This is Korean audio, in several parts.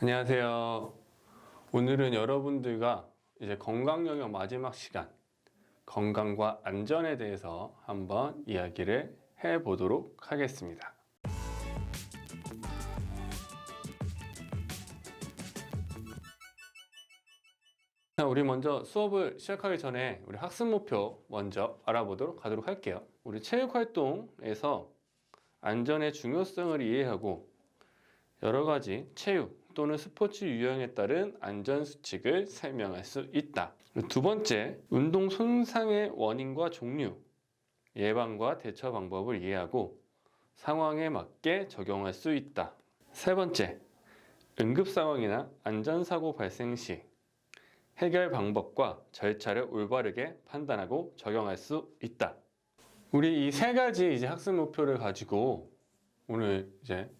안녕하세요. 오늘은 여러분들과 이제 건강 영역 마지막 시간, 건강과 안전에 대해서 한번 이야기를 해 보도록 하겠습니다. 자, 우리 먼저 수업을 시작하기 전에 우리 학습 목표 먼저 알아보도록 하도록 할게요. 우리 체육 활동에서 안전의 중요성을 이해하고 여러 가지 체육 또는 스포츠 유형에 따른 안전수칙을 설명할 수 있다. 두 번째, 운동 손상의 원인과 종류, 예방과 대처 방법을 이해하고 상황에 맞게 적용할 수 있다. 세 번째, 응급상황이나 안전사고 발생 시 해결 방법과 절차를 올바르게 판단하고 적용할 수 있다. 우리 이 세 가지 이제 학습 목표를 가지고 오늘 이제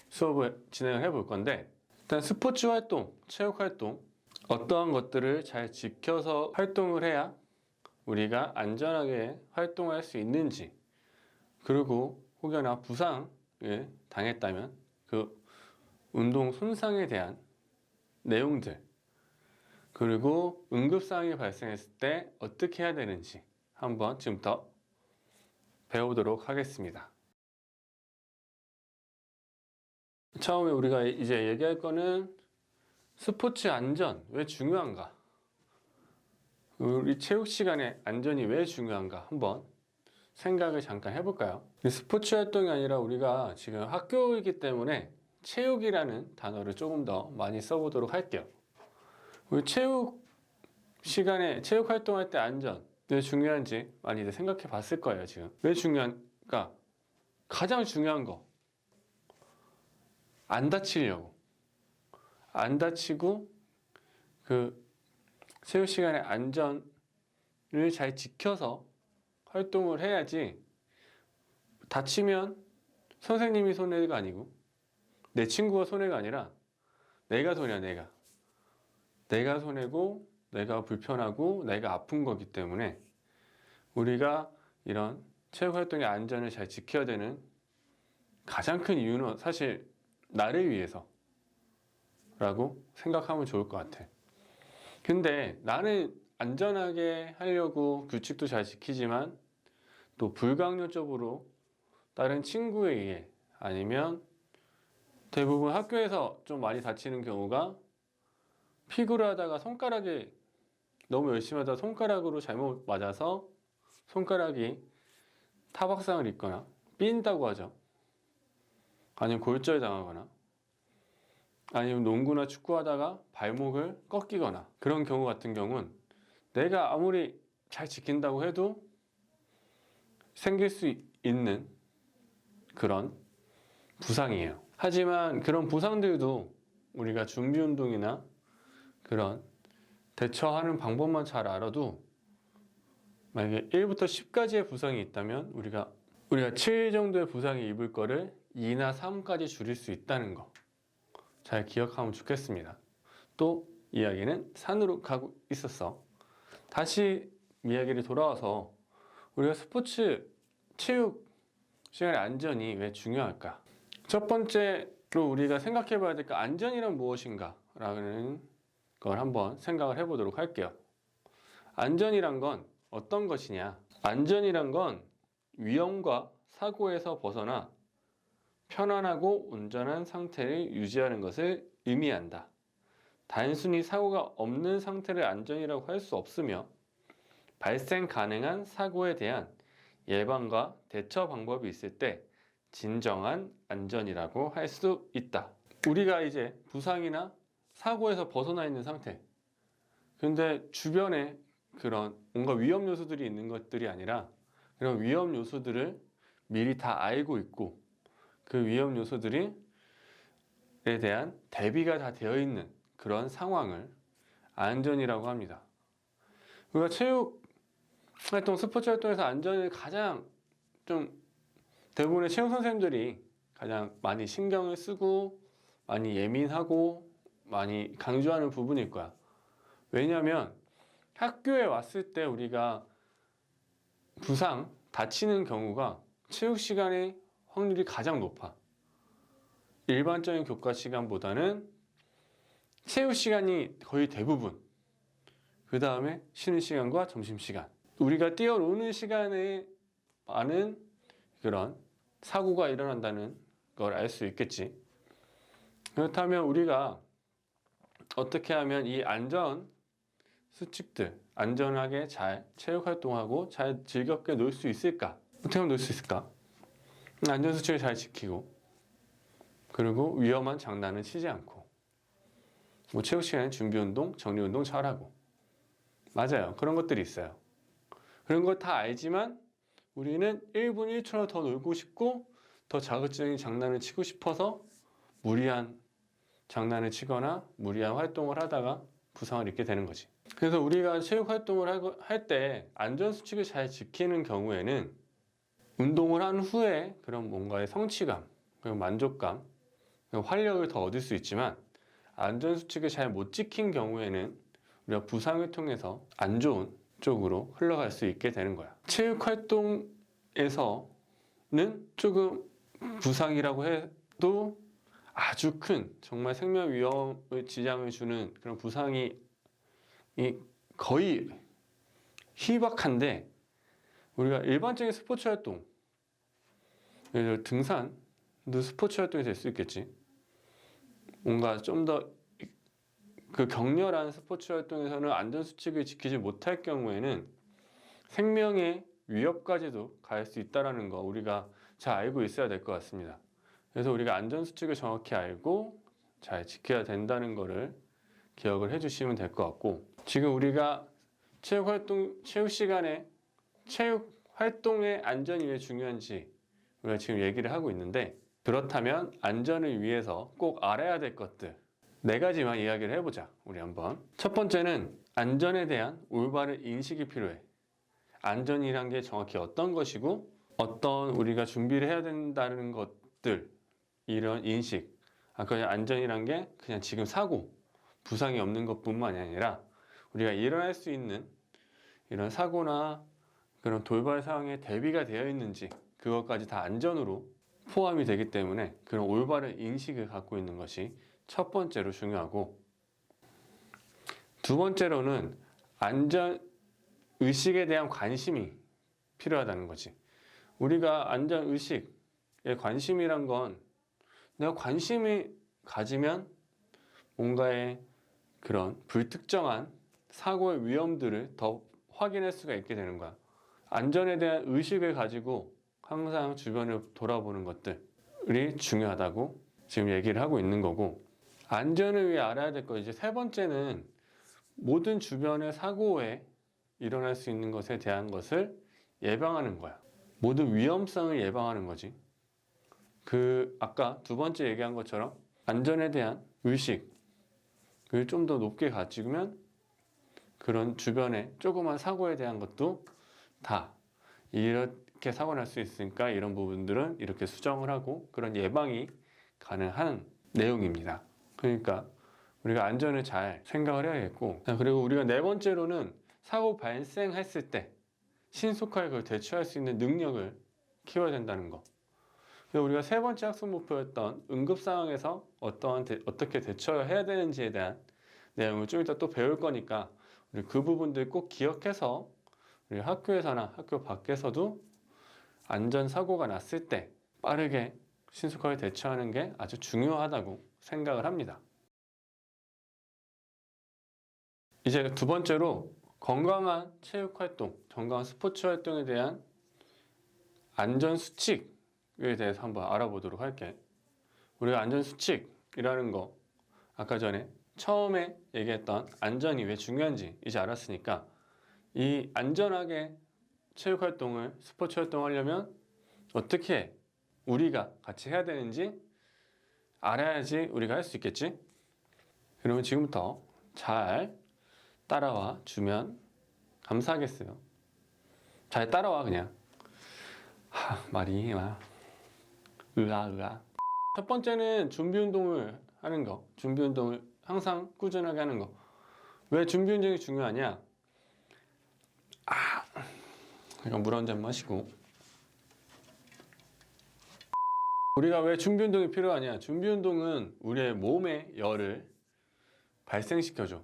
수업을 진행을 해볼 건데, 일단 스포츠 활동, 체육 활동, 어떠한 것들을 잘 지켜서 활동을 해야 우리가 안전하게 활동할 수 있는지, 그리고 혹여나 부상을 당했다면 그 운동 손상에 대한 내용들, 그리고 응급상황이 발생했을 때 어떻게 해야 되는지 한번 지금부터 배우도록 하겠습니다. 처음에 우리가 이제 얘기할 거는 스포츠 안전 왜 중요한가? 우리 체육 시간에 안전이 왜 중요한가? 한번 생각을 잠깐 해볼까요? 스포츠 활동이 아니라 우리가 지금 학교이기 때문에 체육이라는 단어를 조금 더 많이 써보도록 할게요. 우리 체육 시간에 체육 활동할 때 안전 왜 중요한지 많이들 생각해 봤을 거예요. 지금 왜 중요한가? 가장 중요한 거 안 다치려고. 안 다치고 그 체육 시간의 안전을 잘 지켜서 활동을 해야지, 다치면 선생님이 손해가 아니고 내 친구가 손해가 아니라 내가 손해야. 내가 손해고 내가 불편하고 내가 아픈 거기 때문에 우리가 이런 체육 활동의 안전을 잘 지켜야 되는 가장 큰 이유는 사실 나를 위해서 라고 생각하면 좋을 것 같아. 근데 나는 안전하게 하려고 규칙도 잘 지키지만 또 불강요적으로 다른 친구에 의해, 아니면 대부분 학교에서 좀 많이 다치는 경우가 피구를 하다가 손가락에 너무 열심히 하다가 손가락으로 잘못 맞아서 손가락이 타박상을 입거나 삔다고 하죠. 아니면 골절 당하거나, 아니면 농구나 축구하다가 발목을 꺾이거나, 그런 경우 같은 경우는 내가 아무리 잘 지킨다고 해도 생길 수 있는 그런 부상이에요. 하지만 그런 부상들도 우리가 준비 운동이나 그런 대처하는 방법만 잘 알아도, 만약에 1부터 10까지의 부상이 있다면 우리가 7 정도의 부상이 입을 거를 2나 3까지 줄일 수 있다는 거 잘 기억하면 좋겠습니다. 또 이야기는 산으로 가고 있었어. 다시 이야기를 돌아와서 우리가 스포츠, 체육 시간의 안전이 왜 중요할까? 첫 번째로 우리가 생각해 봐야 될 게 안전이란 무엇인가? 라는 걸 한번 생각을 해보도록 할게요. 안전이란 건 어떤 것이냐? 안전이란 건 위험과 사고에서 벗어나 편안하고 온전한 상태를 유지하는 것을 의미한다. 단순히 사고가 없는 상태를 안전이라고 할 수 없으며, 발생 가능한 사고에 대한 예방과 대처 방법이 있을 때 진정한 안전이라고 할 수 있다. 우리가 이제 부상이나 사고에서 벗어나 있는 상태, 근데 주변에 그런 뭔가 위험 요소들이 있는 것들이 아니라, 그런 위험 요소들을 미리 다 알고 있고 그 위험 요소들에 대한 대비가 다 되어 있는 그런 상황을 안전이라고 합니다. 우리가 체육 활동, 스포츠 활동에서 안전을 가장 좀 대부분의 체육 선생님들이 가장 많이 신경을 쓰고 많이 예민하고 많이 강조하는 부분일 거야. 왜냐하면 학교에 왔을 때 우리가 부상, 다치는 경우가 체육 시간의 확률이 가장 높아. 일반적인 교과 시간보다는 체육 시간이 거의 대부분. 그 다음에 쉬는 시간과 점심시간. 우리가 뛰어노는 시간에 많은 그런 사고가 일어난다는 걸 알 수 있겠지. 그렇다면 우리가 어떻게 하면 이 안전 수칙들, 안전하게 잘 체육 활동하고 잘 즐겁게 놀 수 있을까? 어떻게 하면 놀 수 있을까? 안전 수칙을 잘 지키고, 그리고 위험한 장난은 치지 않고, 뭐 체육 시간에 준비 운동, 정리 운동 잘하고. 맞아요. 그런 것들이 있어요. 그런 걸 다 알지만 우리는 1분 1초라도 더 놀고 싶고 더 자극적인 장난을 치고 싶어서 무리한 장난을 치거나 무리한 활동을 하다가 부상을 입게 되는 거지. 그래서 우리가 체육 활동을 할 때 안전수칙을 잘 지키는 경우에는 운동을 한 후에 그런 뭔가의 성취감, 그리고 만족감, 그리고 활력을 더 얻을 수 있지만 안전수칙을 잘 못 지킨 경우에는 우리가 부상을 통해서 안 좋은 쪽으로 흘러갈 수 있게 되는 거야. 체육 활동에서는 조금 부상이라고 해도 아주 큰 정말 생명 위험을 지장을 주는 그런 부상이 거의 희박한데, 우리가 일반적인 스포츠 활동, 예를 들어 등산도 스포츠 활동이 될 수 있겠지. 뭔가 좀 더 그 격렬한 스포츠 활동에서는 안전수칙을 지키지 못할 경우에는 생명의 위협까지도 가할 수 있다는 거 우리가 잘 알고 있어야 될 것 같습니다. 그래서 우리가 안전수칙을 정확히 알고 잘 지켜야 된다는 거를 기억을 해주시면 될 것 같고, 지금 우리가 체육 시간에 체육 활동의 안전이 왜 중요한지 우리가 지금 얘기를 하고 있는데, 그렇다면 안전을 위해서 꼭 알아야 될 것들 4가지만 이야기를 해보자. 우리 한번. 첫 번째는 안전에 대한 올바른 인식이 필요해. 안전이란 게 정확히 어떤 것이고 어떤 우리가 준비를 해야 된다는 것들, 이런 인식. 아까 안전이란 게 그냥 지금 사고, 부상이 없는 것뿐만이 아니라 우리가 일어날 수 있는 이런 사고나 그런 돌발 상황에 대비가 되어 있는지, 그것까지 다 안전으로 포함이 되기 때문에 그런 올바른 인식을 갖고 있는 것이 첫 번째로 중요하고, 두 번째로는 안전 의식에 대한 관심이 필요하다는 거지. 우리가 안전 의식에 관심이란 건 내가 관심이 가지면 뭔가의 그런 불특정한 사고의 위험들을 더 확인할 수가 있게 되는 거야. 안전에 대한 의식을 가지고 항상 주변을 돌아보는 것들이 중요하다고 지금 얘기를 하고 있는 거고, 안전을 위해 알아야 될 거, 이제 세 번째는 모든 주변의 사고에 일어날 수 있는 것에 대한 것을 예방하는 거야. 모든 위험성을 예방하는 거지. 아까 두 번째 얘기한 것처럼 안전에 대한 의식을 좀 더 높게 가지면 그런 주변의 조그만 사고에 대한 것도 다 이렇게 사고 날 수 있으니까 이런 부분들은 이렇게 수정을 하고 그런 예방이 가능한 내용입니다. 그러니까 우리가 안전을 잘 생각을 해야겠고, 그리고 우리가 네 번째로는 사고 발생했을 때 신속하게 그걸 대처할 수 있는 능력을 키워야 된다는 거. 우리가 세 번째 학습 목표였던 응급 상황에서 어떻게 대처해야 되는지에 대한 내용을 좀 이따 또 배울 거니까 우리 그 부분들 꼭 기억해서 우리 학교에서나 학교 밖에서도 안전 사고가 났을 때 빠르게 신속하게 대처하는 게 아주 중요하다고 생각을 합니다. 이제 두 번째로 건강한 체육 활동, 건강한 스포츠 활동에 대한 안전 수칙에 대해서 한번 알아보도록 할게. 우리가 안전 수칙이라는 거 아까 전에 처음에 얘기했던 안전이 왜 중요한지 이제 알았으니까, 이 안전하게 체육 활동을, 스포츠 활동을 하려면 어떻게 우리가 같이 해야 되는지 알아야지 우리가 할 수 있겠지? 그러면 지금부터 잘 따라와 주면 감사하겠어요. 잘 따라와 그냥. 말이 막 으아. 첫 번째는 준비 운동을 하는 거. 준비 운동을 항상 꾸준하게 하는 거. 왜 준비 운동이 중요하냐? 이거 물 한 잔 마시고. 우리가 왜 준비 운동이 필요하냐? 준비 운동은 우리의 몸의 열을 발생시켜줘.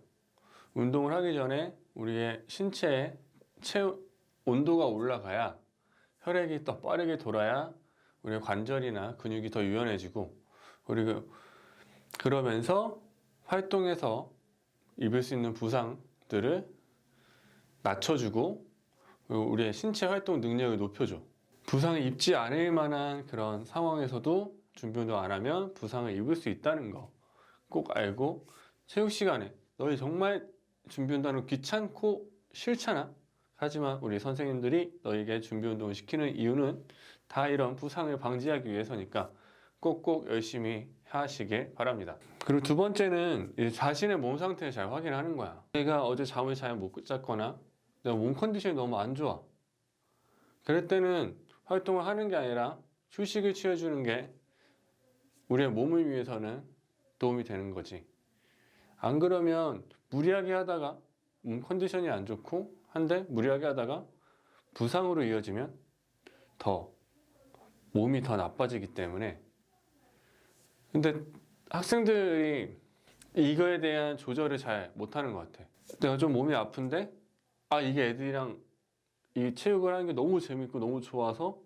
운동을 하기 전에 우리의 신체의 온도가 올라가야 혈액이 더 빠르게 돌아야 우리의 관절이나 근육이 더 유연해지고, 그리고 그러면서 활동에서 입을 수 있는 부상들을 낮춰주고 우리의 신체 활동 능력을 높여줘. 부상을 입지 않을 만한 그런 상황에서도 준비 운동 안 하면 부상을 입을 수 있다는 거 꼭 알고, 체육 시간에 너희 정말 준비 운동은 귀찮고 싫잖아. 하지만 우리 선생님들이 너에게 준비 운동을 시키는 이유는 다 이런 부상을 방지하기 위해서니까 꼭꼭 열심히 하시길 바랍니다. 그리고 두 번째는 자신의 몸 상태를 잘 확인하는 거야. 내가 어제 잠을 잘 못 잤거나 내가 몸 컨디션이 너무 안 좋아. 그럴 때는 활동을 하는 게 아니라 휴식을 취해주는 게 우리의 몸을 위해서는 도움이 되는 거지. 안 그러면 무리하게 하다가 몸 컨디션이 안 좋고 한데 무리하게 하다가 부상으로 이어지면 더 몸이 더 나빠지기 때문에. 근데 학생들이 이거에 대한 조절을 잘 못하는 것 같아. 내가 좀 몸이 아픈데 이게 애들이랑 이 체육을 하는 게 너무 재밌고 너무 좋아서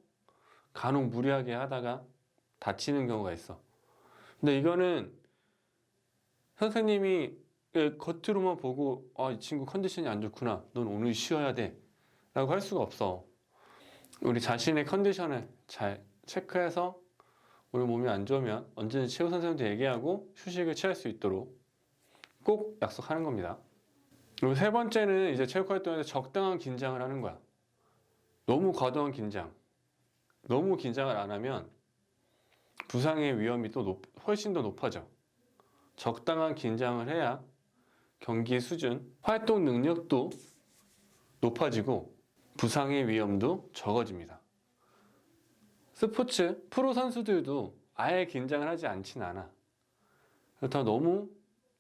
간혹 무리하게 하다가 다치는 경우가 있어. 근데 이거는 선생님이 겉으로만 보고 이 친구 컨디션이 안 좋구나, 넌 오늘 쉬어야 돼 라고 할 수가 없어. 우리 자신의 컨디션을 잘 체크해서 우리 몸이 안 좋으면 언제든지 체육 선생님한테 얘기하고 휴식을 취할 수 있도록 꼭 약속하는 겁니다. 그리고 세 번째는 이제 체육 활동에서 적당한 긴장을 하는 거야. 너무 과도한 긴장, 너무 긴장을 안 하면 부상의 위험이 또 훨씬 더 높아져. 적당한 긴장을 해야 경기 수준, 활동 능력도 높아지고 부상의 위험도 적어집니다. 스포츠 프로 선수들도 아예 긴장을 하지 않진 않아. 그렇다고 너무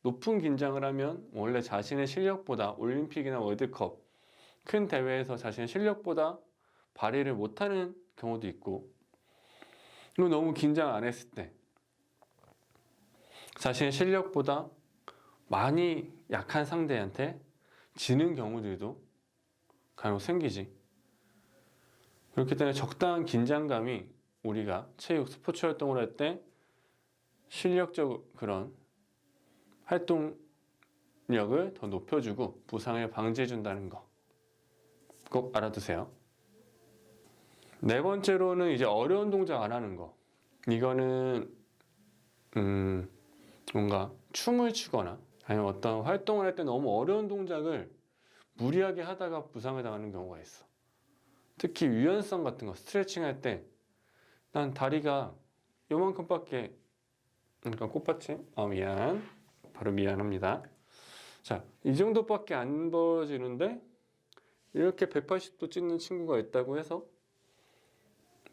높은 긴장을 하면 원래 자신의 실력보다 올림픽이나 월드컵 큰 대회에서 자신의 실력보다 발휘를 못하는 경우도 있고, 그리고 너무 긴장 안 했을 때 자신의 실력보다 많이 약한 상대한테 지는 경우들도 간혹 생기지. 그렇기 때문에 적당한 긴장감이 우리가 체육 스포츠 활동을 할 때 실력적 그런 활동력을 더 높여주고 부상을 방지해준다는 거 꼭 알아두세요. 네 번째로는 이제 어려운 동작 안 하는 거. 이거는 뭔가 춤을 추거나 아니면 어떤 활동을 할 때 너무 어려운 동작을 무리하게 하다가 부상을 당하는 경우가 있어. 특히 유연성 같은 거, 스트레칭 할 때 난 다리가 요만큼밖에, 그러니까 꽃받침? 바로 미안합니다. 자, 이 정도밖에 안 벌어지는데 이렇게 180도 찢는 친구가 있다고 해서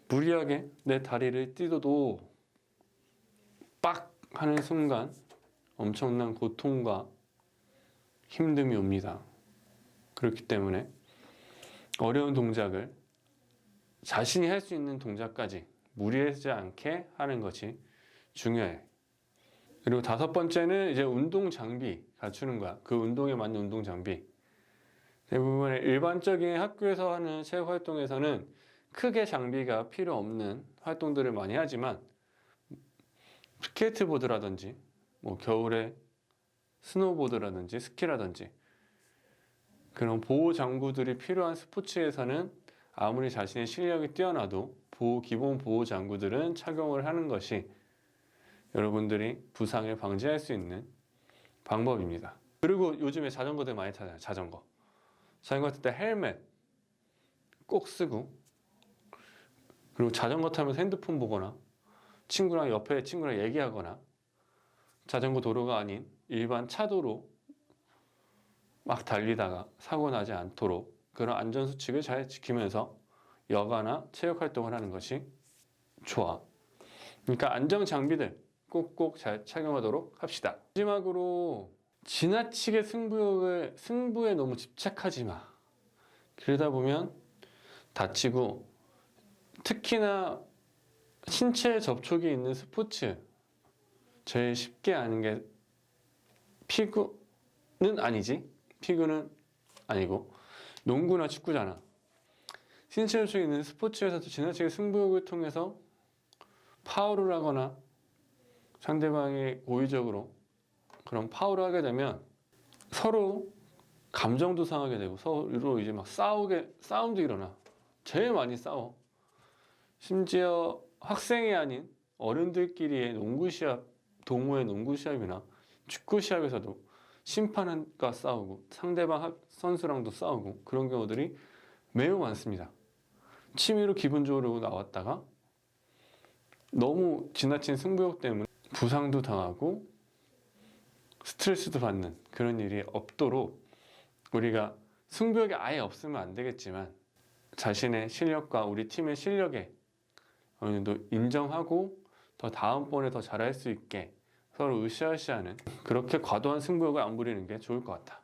무리하게 내 다리를 찢어도 빡 하는 순간 엄청난 고통과 힘듦이 옵니다. 그렇기 때문에 어려운 동작을 자신이 할 수 있는 동작까지 무리하지 않게 하는 것이 중요해. 그리고 다섯 번째는 이제 운동 장비 갖추는 거야. 그 운동에 맞는 운동 장비. 대부분의 일반적인 학교에서 하는 체육 활동에서는 크게 장비가 필요 없는 활동들을 많이 하지만 스케이트보드라든지 겨울에 스노보드라든지 스키라든지 그런 보호 장구들이 필요한 스포츠에서는 아무리 자신의 실력이 뛰어나도 기본 보호 장구들은 착용을 하는 것이 여러분들이 부상을 방지할 수 있는 방법입니다. 그리고 요즘에 자전거들 많이 타잖아요. 자전거 탈 때 헬멧 꼭 쓰고, 그리고 자전거 타면서 핸드폰 보거나 옆에 친구랑 얘기하거나 자전거 도로가 아닌 일반 차도로 막 달리다가 사고 나지 않도록 그런 안전수칙을 잘 지키면서 여가나 체육 활동을 하는 것이 좋아. 그러니까 안전 장비들 꼭꼭 잘 착용하도록 합시다. 마지막으로 지나치게 승부에 너무 집착하지 마. 그러다 보면 다치고, 특히나 신체 접촉이 있는 스포츠 제일 쉽게 하는 게 피구는 아니지. 피구는 아니고 농구나 축구잖아. 신체 접촉이 있는 스포츠에서도 지나치게 승부욕을 통해서 파울을 하거나 상대방이 고의적으로 그런 파울을 하게 되면 서로 감정도 상하게 되고 서로 이제 막 싸움도 일어나. 제일 많이 싸워. 심지어 학생이 아닌 어른들끼리의 농구 시합, 동호회 농구 시합이나 축구 시합에서도 심판과 싸우고 상대방 선수랑도 싸우고 그런 경우들이 매우 많습니다. 취미로 기분 좋으려고 나왔다가 너무 지나친 승부욕 때문에 부상도 당하고 스트레스도 받는 그런 일이 없도록 우리가 승부욕이 아예 없으면 안 되겠지만 자신의 실력과 우리 팀의 실력에 어느 정도 인정하고 더 다음번에 더 잘할 수 있게 서로 으쌰으쌰하는 그렇게 과도한 승부욕을 안 부리는 게 좋을 것 같아.